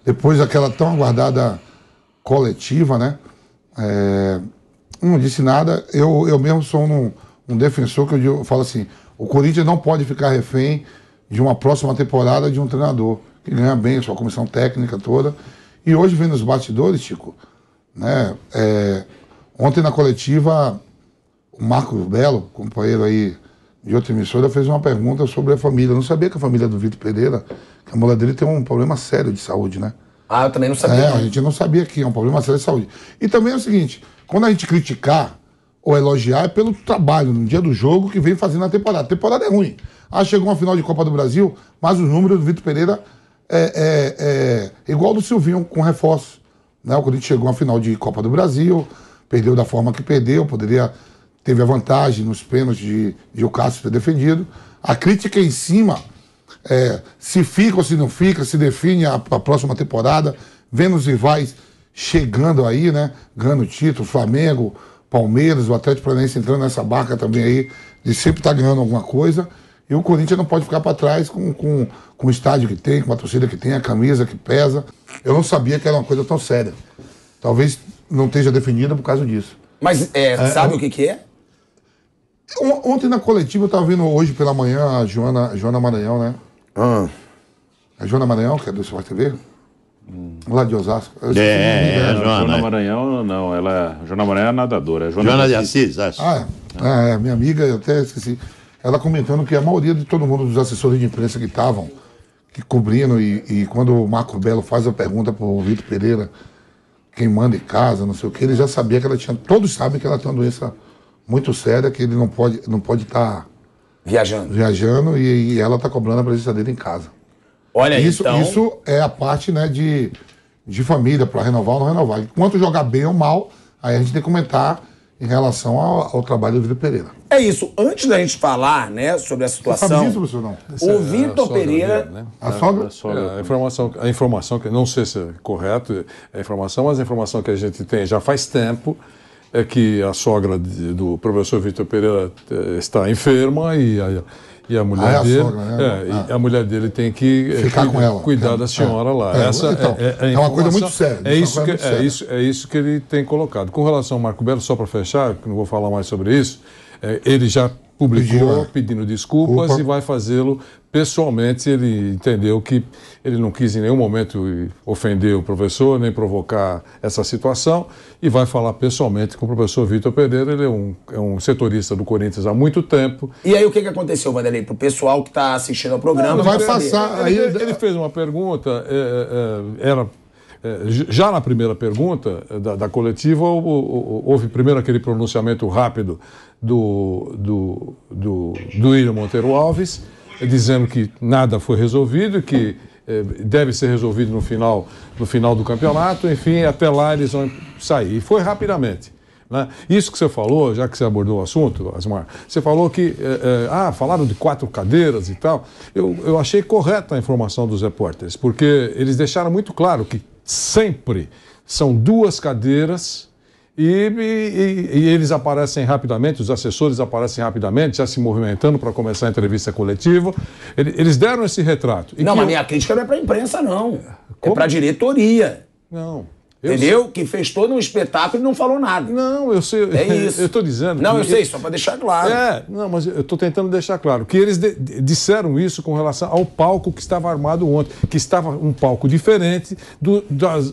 depois daquela tão aguardada coletiva, né? Não disse nada. Eu mesmo sou um defensor que eu falo assim, o Corinthians não pode ficar refém de uma próxima temporada de um treinador que ganha bem a sua comissão técnica toda. E hoje, vendo os bastidores, Chico, né? Ontem na coletiva, o Marcos Belo, companheiro aí de outra emissora, fez uma pergunta sobre a família. Eu não sabia que a família do Vitor Pereira, que a mulher dele tem um problema sério de saúde, né? Ah, eu também não sabia. A gente não sabia que é um problema sério de saúde. E também é o seguinte, quando a gente criticar ou elogiar, é pelo trabalho no dia do jogo que vem fazendo na temporada. A temporada é ruim. Chegou uma final de Copa do Brasil, mas os números do Vitor Pereira é igual ao do Silvinho, com reforço. Né? O Corinthians chegou a uma final de Copa do Brasil, perdeu da forma que perdeu, teve a vantagem nos pênaltis de o Cássio ter defendido. A crítica em cima, se fica ou se não fica, se define a próxima temporada, vendo os rivais chegando aí, né? Ganhando título, Flamengo, Palmeiras, o Atlético Paranaense entrando nessa barca também aí, de sempre estar ganhando alguma coisa. E o Corinthians não pode ficar para trás com o estádio que tem, com a torcida que tem, a camisa que pesa. Eu não sabia que era uma coisa tão séria. Talvez não esteja definida por causa disso. Mas sabe o que é? Ontem na coletiva eu estava vendo hoje pela manhã a Joana Maranhão, né? A Joana Maranhão, que é do Sport TV? Lá de Osasco. Joana Maranhão, não. Joana Maranhão é nadadora. Joana de Assis, acho. Minha amiga, eu até esqueci. Ela comentando que a maioria de todo mundo dos assessores de imprensa que estavam cobrindo, e quando o Marco Belo faz a pergunta para o Vitor Pereira, quem manda em casa, não sei o que, ele já sabia que ela tinha. Todos sabem que ela tem uma doença muito séria, que ele não pode estar viajando e ela está cobrando a presença dele em casa. Olha, isso é a parte, né, de família, para renovar ou não renovar. Enquanto jogar bem ou mal, aí a gente tem que comentar em relação ao trabalho do Vitor Pereira. É isso. Antes da gente falar, né, sobre a situação... Você sabe disso, professor, não? O Vitor Pereira... Dele, né? A sogra? A informação, que não sei se é correto a informação, mas a informação que a gente tem já faz tempo é que a sogra do professor Vitor Pereira está enferma e a mulher dele, sogra, né? A mulher dele tem que ficar com ela, cuidar da senhora lá. Essa é uma coisa muito séria. É isso que ele tem colocado. Com relação ao Marco Belo, só para fechar, que não vou falar mais sobre isso, ele já publicou pedindo desculpas e vai fazê-lo pessoalmente. Ele entendeu que ele não quis em nenhum momento ofender o professor, nem provocar essa situação, e vai falar pessoalmente com o professor Vitor Pereira. Ele é um setorista do Corinthians há muito tempo. E aí o que aconteceu, Vanderlei, para o pessoal que está assistindo ao programa? Vai passar. Ele fez uma pergunta, já na primeira pergunta da coletiva, houve primeiro aquele pronunciamento rápido do William Monteiro Alves, dizendo que nada foi resolvido, que deve ser resolvido no final do campeonato, enfim, até lá eles vão sair. E foi rapidamente. Né? Isso que você falou, já que você abordou o assunto, Asmar, você falou que falaram de 4 cadeiras e tal. Eu achei correta a informação dos repórteres, porque eles deixaram muito claro que sempre são 2 cadeiras e eles aparecem rapidamente, os assessores aparecem rapidamente, já se movimentando para começar a entrevista coletiva. Eles deram esse retrato. Mas minha crítica não é para a imprensa, não. Como? É para a diretoria. Não. Entendeu? Que fez todo um espetáculo e não falou nada. Não, eu sei. É isso. Eu estou dizendo. Não, eu sei, só para deixar claro. Mas eu estou tentando deixar claro que eles disseram isso com relação ao palco que estava armado ontem, que estava um palco diferente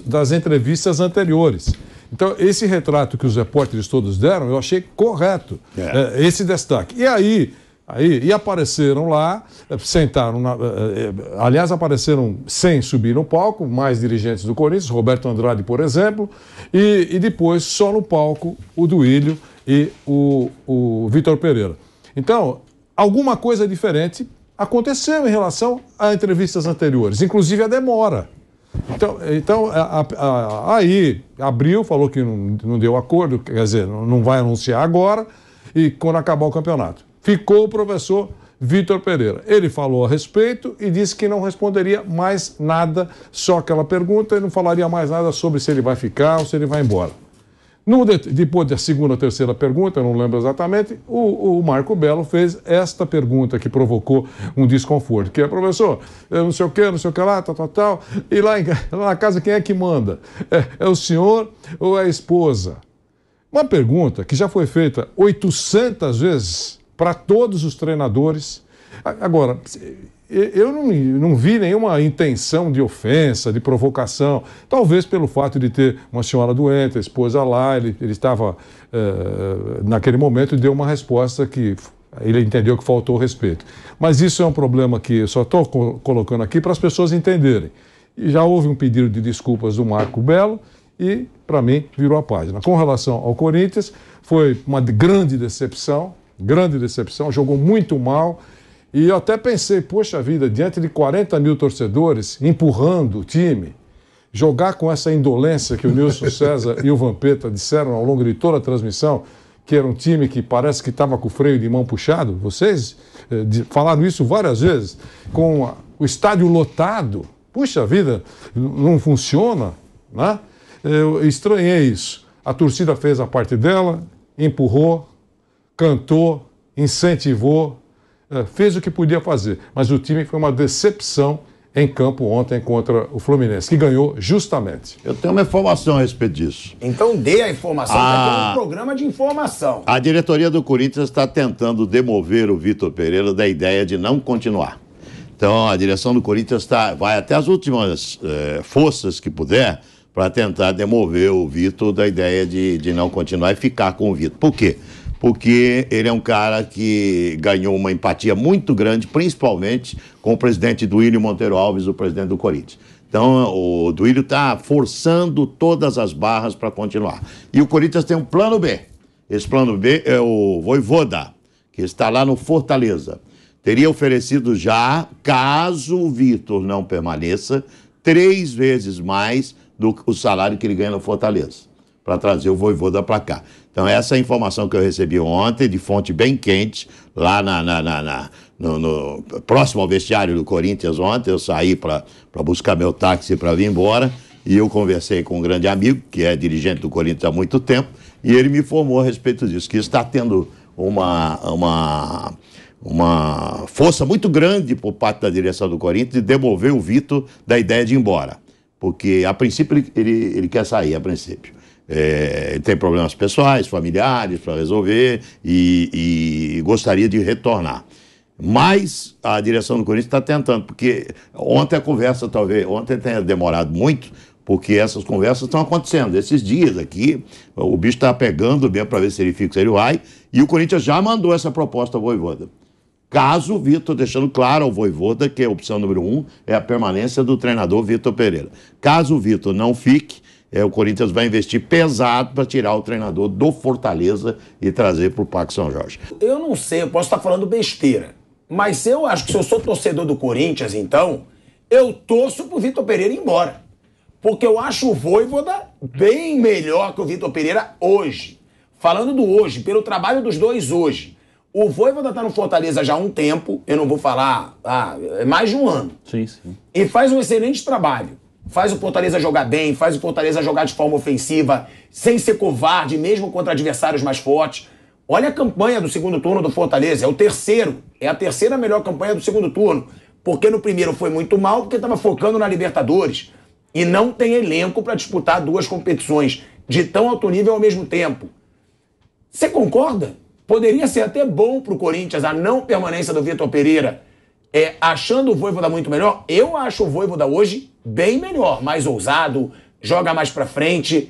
das entrevistas anteriores. Então, esse retrato que os repórteres todos deram, eu achei correto, esse destaque. E aí apareceram lá, sentaram, aliás, apareceram sem subir no palco, mais dirigentes do Corinthians, Roberto Andrade, por exemplo, e depois só no palco o Duílio e o Vitor Pereira. Então, alguma coisa diferente aconteceu em relação a entrevistas anteriores, inclusive a demora. Então aí abriu, falou que não deu acordo, quer dizer, não vai anunciar agora, e quando acabar o campeonato. Ficou o professor Vitor Pereira. Ele falou a respeito e disse que não responderia mais nada, só aquela pergunta, e não falaria mais nada sobre se ele vai ficar ou se ele vai embora. Depois da segunda ou terceira pergunta, eu não lembro exatamente, o Marco Belo fez esta pergunta que provocou um desconforto, que é, professor, não sei o que lá, tal, e lá na casa quem é que manda? É o senhor ou é a esposa? Uma pergunta que já foi feita 800 vezes para todos os treinadores. Agora, eu não vi nenhuma intenção de ofensa, de provocação. Talvez pelo fato de ter uma senhora doente, a esposa lá, ele estava, naquele momento, deu uma resposta que ele entendeu que faltou respeito. Mas isso é um problema que eu só estou colocando aqui para as pessoas entenderem. E já houve um pedido de desculpas do Marco Belo e, para mim, virou a página. Com relação ao Corinthians, foi uma grande decepção, jogou muito mal. E eu até pensei, poxa vida, diante de 40 mil torcedores, empurrando o time, jogar com essa indolência que o Nilson César e o Vampeta disseram ao longo de toda a transmissão, que era um time que parece que estava com o freio de mão puxado. Vocês falaram isso várias vezes, com o estádio lotado. Puxa vida, não funciona, né? Eu estranhei isso. A torcida fez a parte dela, empurrou, cantou, incentivou, fez o que podia fazer, mas o time foi uma decepção em campo ontem contra o Fluminense, que ganhou justamente. Eu tenho uma informação a respeito disso. Então dê a informação, que é um programa de informação. A diretoria do Corinthians está tentando demover o Vitor Pereira da ideia de não continuar. Então a direção do Corinthians vai até as últimas forças que puder para tentar demover o Vitor da ideia de não continuar e ficar com o Vitor. Por quê? Porque ele é um cara que ganhou uma empatia muito grande, principalmente com o presidente Duílio Monteiro Alves, o presidente do Corinthians. Então, o Duílio está forçando todas as barras para continuar. E o Corinthians tem um plano B. Esse plano B é o Vojvoda, que está lá no Fortaleza. Teria oferecido já, caso o Vitor não permaneça, 3 vezes mais do que o salário que ele ganha no Fortaleza, para trazer o Vojvoda para cá. Então, essa é a informação que eu recebi ontem, de fonte bem quente, lá no próximo ao vestiário do Corinthians ontem. Eu saí para buscar meu táxi para vir embora, e eu conversei com um grande amigo, que é dirigente do Corinthians há muito tempo, e ele me informou a respeito disso, que está tendo uma força muito grande por parte da direção do Corinthians de demover o Vitor da ideia de ir embora. Porque, a princípio, ele quer sair, a princípio. Ele tem problemas pessoais, familiares para resolver e gostaria de retornar. Mas a direção do Corinthians está tentando, porque ontem ontem tenha demorado muito, porque essas conversas estão acontecendo. Esses dias aqui, o bicho está pegando mesmo para ver se ele fica, se ele vai, e o Corinthians já mandou essa proposta ao Vojvoda. Caso o Vitor, deixando claro ao Vojvoda que a opção número 1 é a permanência do treinador Vitor Pereira. Caso o Vitor não fique, o Corinthians vai investir pesado para tirar o treinador do Fortaleza e trazer para o Parque São Jorge. Eu não sei, eu posso estar falando besteira, mas eu acho que se eu sou torcedor do Corinthians, então, eu torço pro Vitor Pereira ir embora. Porque eu acho o Vojvoda bem melhor que o Vitor Pereira hoje. Falando do hoje, pelo trabalho dos dois hoje. O Vojvoda está no Fortaleza já há um tempo, eu não vou falar, é mais de um ano. Sim, sim. E faz um excelente trabalho. Faz o Fortaleza jogar bem, faz o Fortaleza jogar de forma ofensiva, sem ser covarde, mesmo contra adversários mais fortes. Olha a campanha do segundo turno do Fortaleza, é a terceira melhor campanha do segundo turno. Porque no primeiro foi muito mal, porque estava focando na Libertadores. E não tem elenco para disputar 2 competições de tão alto nível ao mesmo tempo. Você concorda? Poderia ser até bom para o Corinthians a não permanência do Vitor Pereira, achando o Vojvoda muito melhor. Eu acho o Vojvoda hoje bem melhor, mais ousado, joga mais pra frente.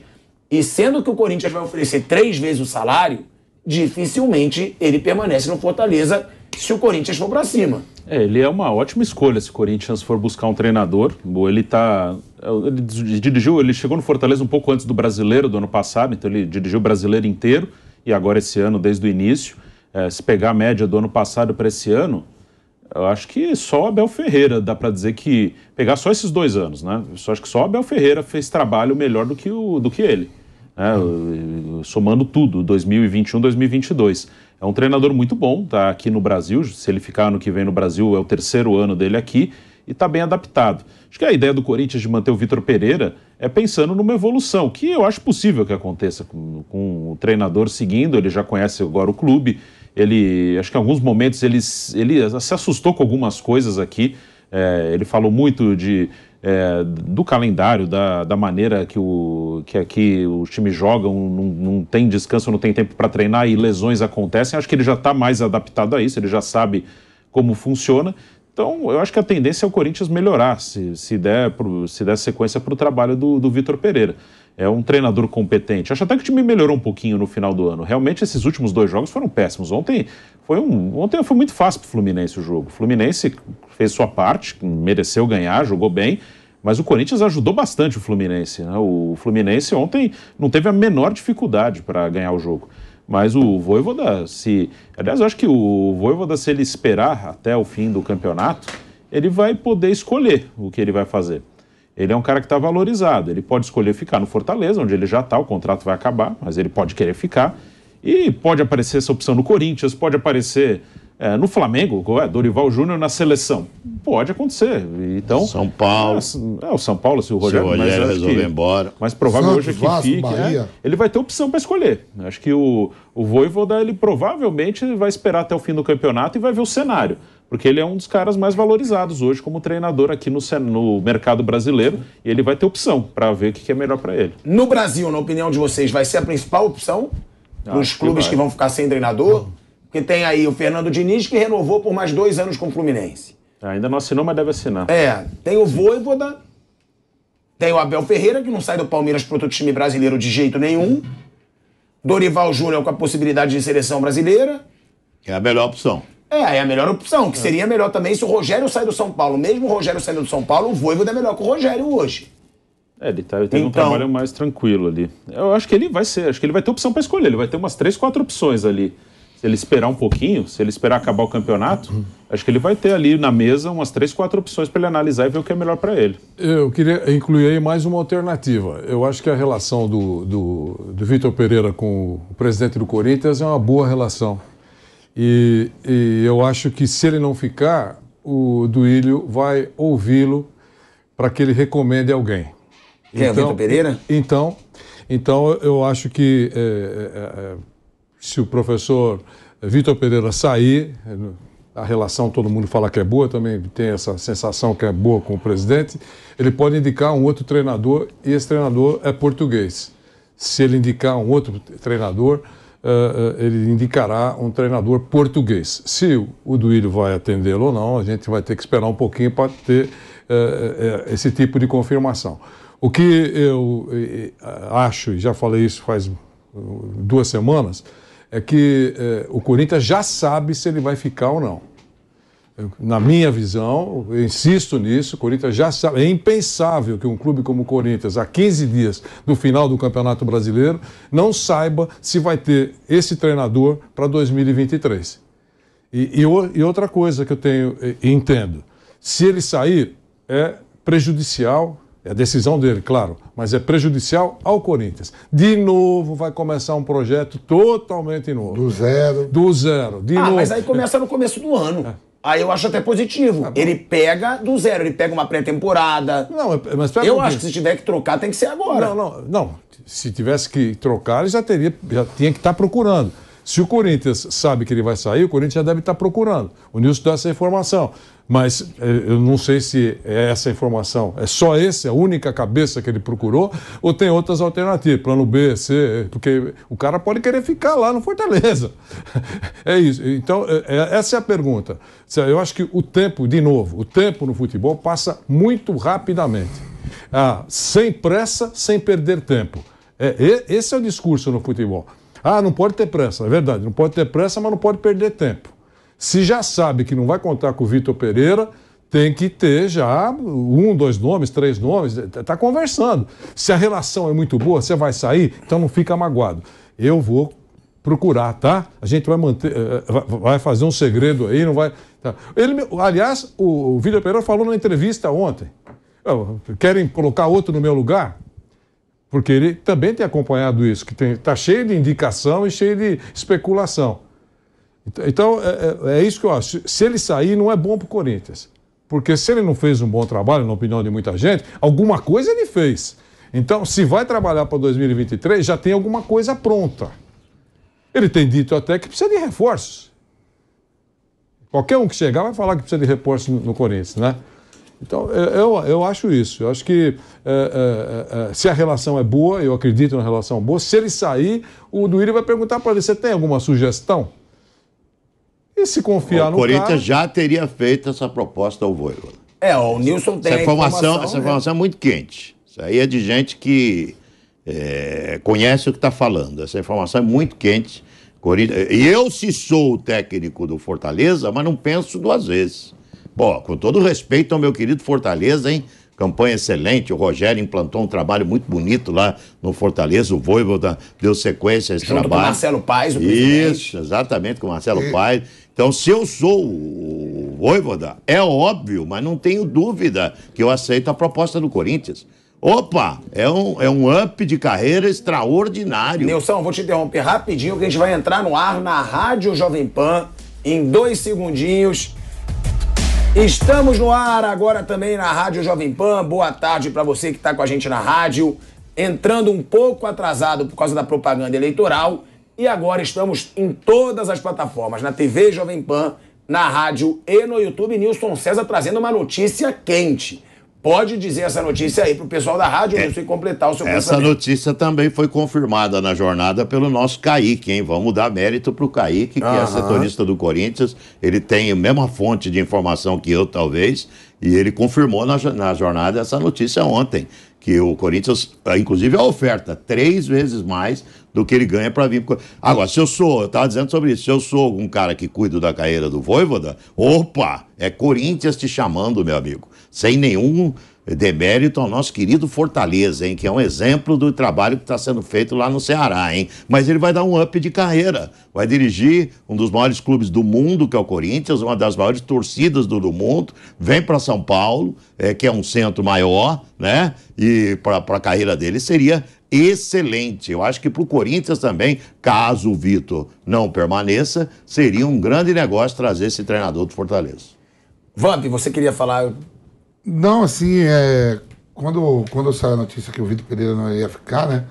E sendo que o Corinthians vai oferecer 3 vezes o salário, dificilmente ele permanece no Fortaleza se o Corinthians for pra cima. Ele é uma ótima escolha se o Corinthians for buscar um treinador. Ele chegou no Fortaleza um pouco antes do Brasileiro do ano passado, então ele dirigiu o Brasileiro inteiro e agora esse ano desde o início. Se pegar a média do ano passado para esse ano, eu acho que só o Abel Ferreira dá para dizer que... Pegar só esses 2 anos, né? Eu acho que só o Abel Ferreira fez trabalho melhor do que ele. Né? Somando tudo, 2021, 2022. É um treinador muito bom, tá aqui no Brasil. Se ele ficar ano que vem no Brasil, é o 3º ano dele aqui. e está bem adaptado. Acho que a ideia do Corinthians de manter o Vitor Pereira é pensando numa evolução, que eu acho possível que aconteça com o treinador seguindo, ele já conhece agora o clube, acho que em alguns momentos ele se assustou com algumas coisas aqui, ele falou muito do calendário, da maneira que aqui os times jogam, não tem descanso, não tem tempo para treinar e lesões acontecem. Acho que ele já está mais adaptado a isso, ele já sabe como funciona. Então, eu acho que a tendência é o Corinthians melhorar, se der sequência para o trabalho do Vitor Pereira. É um treinador competente. Acho até que o time melhorou um pouquinho no final do ano. Realmente, esses últimos 2 jogos foram péssimos. Ontem foi muito fácil para o Fluminense o jogo. O Fluminense fez sua parte, mereceu ganhar, jogou bem, mas o Corinthians ajudou bastante o Fluminense, né? O Fluminense ontem não teve a menor dificuldade para ganhar o jogo. Mas o Vojvoda, aliás, eu acho que o Vojvoda, se ele esperar até o fim do campeonato, ele vai poder escolher o que ele vai fazer. Ele é um cara que está valorizado, ele pode escolher ficar no Fortaleza, onde ele já está, o contrato vai acabar, mas ele pode querer ficar. E pode aparecer essa opção no Corinthians, pode aparecer no Flamengo, Dorival Júnior na seleção. Pode acontecer. Então, São Paulo. O São Paulo, se o Rogério resolver ir embora. Mas provável hoje é que Vasco, fique. Ele vai ter opção para escolher. Acho que o Vojvoda, ele provavelmente vai esperar até o fim do campeonato e vai ver o cenário. Porque ele é um dos caras mais valorizados hoje como treinador aqui no mercado brasileiro. E ele vai ter opção para ver o que é melhor para ele. No Brasil, na opinião de vocês, vai ser a principal opção dos clubes que vão ficar sem treinador? Porque tem aí o Fernando Diniz, que renovou por mais 2 anos com o Fluminense. Ainda não assinou, mas deve assinar. Tem o Vojvoda, tem o Abel Ferreira, que não sai do Palmeiras para outro time brasileiro de jeito nenhum. Dorival Júnior com a possibilidade de seleção brasileira. Que é a melhor opção. É a melhor opção, que seria melhor também se o Rogério sai do São Paulo. Mesmo o Rogério saindo do São Paulo, o Vojvoda é melhor que o Rogério hoje. Ele tem um trabalho mais tranquilo ali. Eu acho que ele vai ter opção para escolher, ele vai ter umas 3, 4 opções ali. Se ele esperar um pouquinho, se ele esperar acabar o campeonato, acho que ele vai ter ali na mesa umas 3, 4 opções para ele analisar e ver o que é melhor para ele. Eu queria incluir aí mais uma alternativa. Eu acho que a relação do Vitor Pereira com o presidente do Corinthians é uma boa relação. E eu acho que se ele não ficar, o Duílio vai ouvi-lo para que ele recomende alguém. Quem é o Vitor Pereira? Então eu acho que se o professor Vitor Pereira sair, a relação todo mundo fala que é boa, também tem essa sensação que é boa com o presidente, ele pode indicar um outro treinador e esse treinador é português. Se ele indicar um outro treinador, ele indicará um treinador português. Se o Duílio vai atendê-lo ou não, a gente vai ter que esperar um pouquinho para ter esse tipo de confirmação. O que eu acho, e já falei isso faz 2 semanas, é que o Corinthians já sabe se ele vai ficar ou não. Na minha visão, eu insisto nisso, o Corinthians já sabe. É impensável que um clube como o Corinthians, há 15 dias do final do Campeonato Brasileiro, não saiba se vai ter esse treinador para 2023. E outra coisa que eu entendo, se ele sair, é prejudicial. É a decisão dele, claro, mas é prejudicial ao Corinthians. De novo vai começar um projeto totalmente novo. Do zero. De novo. Mas aí começa no começo do ano. Aí eu acho até positivo. Ele pega do zero, ele pega uma pré-temporada. Não, mas eu acho que se tiver que trocar, tem que ser agora. Não. Se tivesse que trocar, ele já tinha que estar procurando. Se o Corinthians sabe que ele vai sair, o Corinthians já deve estar procurando. O Nilson dá essa informação. Mas eu não sei se é essa informação. É só essa, a única cabeça que ele procurou, ou tem outras alternativas, plano B, C, porque o cara pode querer ficar lá no Fortaleza. É isso. Então, essa é a pergunta. Eu acho que o tempo no futebol passa muito rapidamente. Sem pressa, sem perder tempo. Esse é o discurso no futebol. Não pode ter pressa, é verdade. Não pode ter pressa, mas não pode perder tempo. Se já sabe que não vai contar com o Vitor Pereira, tem que ter já 1, 2 nomes, 3 nomes, está conversando. Se a relação é muito boa, você vai sair, então não fica magoado. Eu vou procurar, tá? A gente vai manter, vai fazer um segredo aí, não vai... Tá. Aliás, o Vitor Pereira falou na entrevista ontem, querem colocar outro no meu lugar? Porque ele também tem acompanhado isso, que está cheio de indicação e cheio de especulação. Então, é isso que eu acho. Se ele sair, não é bom para o Corinthians. Porque se ele não fez um bom trabalho, na opinião de muita gente, alguma coisa ele fez. Então, se vai trabalhar para 2023, já tem alguma coisa pronta. Ele tem dito até que precisa de reforços. Qualquer um que chegar vai falar que precisa de reforço no Corinthians, né? Então, eu acho isso. Eu acho que se a relação é boa, eu acredito na relação boa, se ele sair, o Duílio vai perguntar para ele, você tem alguma sugestão? E se confiar no cara... O Corinthians já teria feito essa proposta ao Vojvoda. O Nilson tem essa informação é muito quente. Isso aí é de gente que conhece o que está falando. Essa informação é muito quente. E eu, se sou o técnico do Fortaleza, mas não penso duas vezes. Pô, com todo respeito ao meu querido Fortaleza, hein? Campanha excelente, o Rogério implantou um trabalho muito bonito lá no Fortaleza, o Vojvoda deu sequência a esse trabalho. Com o Marcelo Paes, o presidente. Isso, exatamente, com o Marcelo Paes. Então, se eu sou o Vojvoda, é óbvio, mas não tenho dúvida que eu aceito a proposta do Corinthians. Opa, é um up de carreira extraordinário. Nilson, vou te interromper rapidinho, que a gente vai entrar no ar na Rádio Jovem Pan em 2 segundinhos. Estamos no ar agora também na Rádio Jovem Pan. Boa tarde para você que está com a gente na rádio. Entrando um pouco atrasado por causa da propaganda eleitoral. E agora estamos em todas as plataformas, na TV Jovem Pan, na rádio e no YouTube. Nilson César trazendo uma notícia quente. Pode dizer essa notícia aí pro pessoal da rádio, Nilson, e completar o seu pensamento. Essa notícia também foi confirmada na jornada pelo nosso Kaique, hein? Vamos dar mérito pro Kaique, que é setorista do Corinthians. Ele tem a mesma fonte de informação que eu, talvez, e ele confirmou na jornada essa notícia ontem, que o Corinthians, inclusive a oferta, 3 vezes mais do que ele ganha para vir. Agora, eu estava dizendo sobre isso, se eu sou um cara que cuido da carreira do Vojvoda, opa, é Corinthians te chamando, meu amigo. Sem nenhum demérito ao nosso querido Fortaleza, hein, que é um exemplo do trabalho que está sendo feito lá no Ceará, hein? Mas ele vai dar um up de carreira, vai dirigir um dos maiores clubes do mundo, que é o Corinthians, uma das maiores torcidas do mundo, vem para São Paulo, que é um centro maior, né? E para a carreira dele seria excelente. Eu acho que para o Corinthians também, caso o Vitor não permaneça, seria um grande negócio trazer esse treinador do Fortaleza. Vamp, você queria falar... Não, assim, quando saiu a notícia que o Vitor Pereira não ia ficar, né?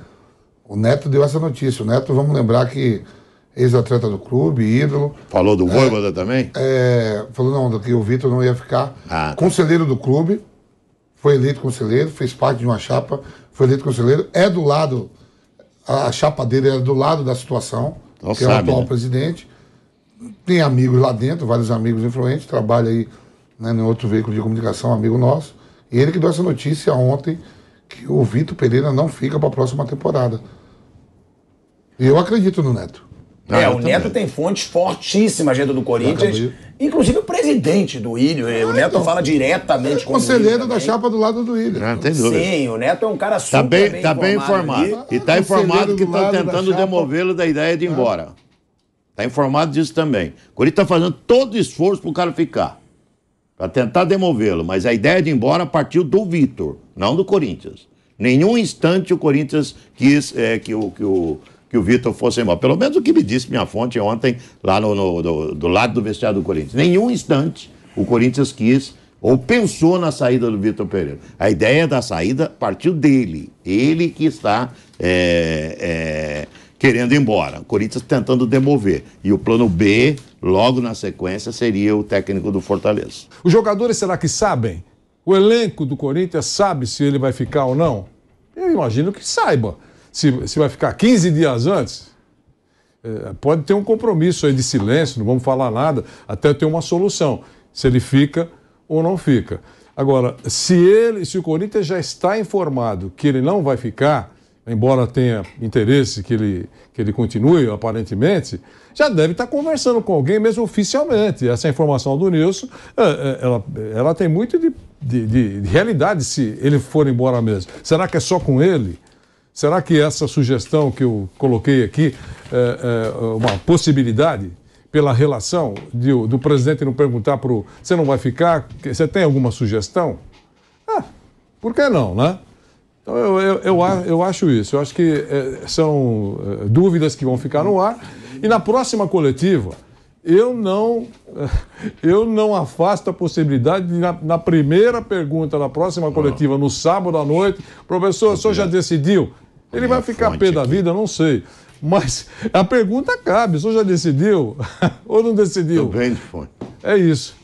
O Neto deu essa notícia. O Neto, vamos lembrar que ex-atleta do clube, ídolo. Falou do Vojvoda também? Falou não, que o Vitor não ia ficar. Conselheiro do clube, foi eleito conselheiro, fez parte de uma chapa, foi eleito conselheiro, é do lado, a chapa dele é do lado da situação, então que é o atual presidente. Tem amigos lá dentro, vários amigos influentes, trabalha aí, né, em outro veículo de comunicação, amigo nosso. E ele que deu essa notícia ontem, que o Vitor Pereira não fica para a próxima temporada. E eu acredito no Neto. O Neto tem fontes fortíssimas dentro do Corinthians, inclusive o presidente do Ilho. O Neto fala diretamente com o conselheiro da chapa do lado do Ilho. Não tem dúvida. Sim, o Neto é um cara super bem informado. E está informado que estão tentando demovê-lo da ideia de ir embora. Está informado disso também. O Corinthians está fazendo todo o esforço para o cara ficar, para tentar demovê-lo, mas a ideia de ir embora partiu do Vitor, não do Corinthians. Nenhum instante o Corinthians quis que o Vitor fosse embora. Pelo menos o que me disse minha fonte ontem, lá do lado do vestiário do Corinthians. Nenhum instante o Corinthians quis ou pensou na saída do Vitor Pereira. A ideia da saída partiu dele. Ele que está querendo ir embora. O Corinthians tentando demover. E o plano B, logo na sequência, seria o técnico do Fortaleza. Os jogadores, será que sabem? O elenco do Corinthians sabe se ele vai ficar ou não? Eu imagino que saiba. Se vai ficar 15 dias antes, pode ter um compromisso aí de silêncio, não vamos falar nada, até ter uma solução. Se ele fica ou não fica. Agora, se o Corinthians já está informado que ele não vai ficar, embora tenha interesse que ele continue, aparentemente, já deve estar conversando com alguém, mesmo oficialmente. Essa informação do Nilson, ela tem muito de realidade se ele for embora mesmo. Será que é só com ele? Será que essa sugestão que eu coloquei aqui é uma possibilidade pela relação do presidente não perguntar para o... Você não vai ficar? Você tem alguma sugestão? Por que não, né? Então, eu acho isso. Eu acho que são dúvidas que vão ficar no ar. E na próxima coletiva, eu não afasto a possibilidade de, na primeira pergunta da próxima coletiva, no sábado à noite, professor, o senhor já decidiu? Ele vai ficar pé da vida, não sei. Mas a pergunta cabe, o senhor já decidiu ou não decidiu? Tô bem de fonte. É isso.